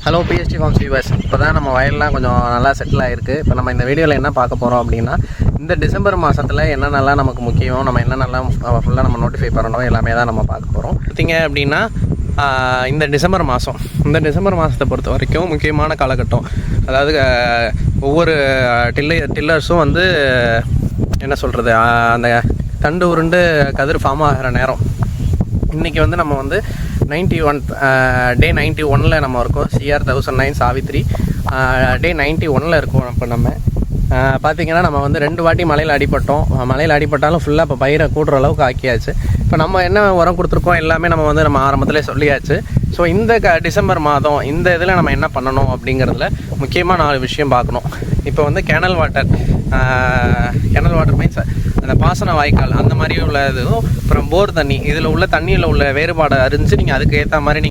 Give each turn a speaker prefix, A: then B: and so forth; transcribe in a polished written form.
A: Hello BST forms viewers. இப்போ தான் நம்ம வயல்லாம் கொஞ்சம் நல்லா செட்டில் ஆகிருக்கு. இப்போ நம்ம இந்த வீடியோவில் என்ன பார்க்க போகிறோம் அப்படின்னா, இந்த டிசம்பர் மாதத்தில் என்னென்னலாம் நமக்கு முக்கியம், நம்ம என்னென்னலாம் ஃபுல்லாக நம்ம நோட்டிஃபை பண்ணணும், எல்லாமே தான் நம்ம பார்க்க போகிறோம். பார்த்திங்க அப்படின்னா இந்த டிசம்பர் மாதத்தை பொறுத்த வரைக்கும் முக்கியமான காலகட்டம். அதாவது ஒவ்வொரு டில்லர்ஸும் வந்து என்ன சொல்கிறது, அந்த தண்டு உருண்டு கதிர் ஃபார்ம் ஆகிற நேரம். இன்றைக்கி வந்து நம்ம வந்து 91 டே 91 நம்ம இருக்கோம். CR 1009 சாவித்ரி டே 91 இருக்கோம். இப்போ நம்ம பார்த்திங்கன்னா நம்ம வந்து 2 வாட்டி மலையில் அடிபட்டாலும் ஃபுல்லாக இப்போ பயிரை கூடுற அளவுக்கு ஆக்கியாச்சு. இப்போ நம்ம என்ன உரம் கொடுத்துருக்கோம் எல்லாமே நம்ம ஆரம்பத்திலே சொல்லியாச்சு. ஸோ இந்த டிசம்பர் மாதம் இந்த இதில் நம்ம என்ன பண்ணணும் அப்படிங்கிறதுல முக்கியமாக 4 விஷயம் பார்க்கணும். இப்போ வந்து கேனல் வாட்டர் மீன்ஸ் அந்த பாசன வாய்க்கால் அந்த மாதிரி உள்ள இதுவும், அப்புறம் போர் தண்ணி, இதில் உள்ள தண்ணியில் உள்ள வேறுபாடை அறிஞ்சு நீங்கள் அதுக்கு ஏற்ற மாதிரி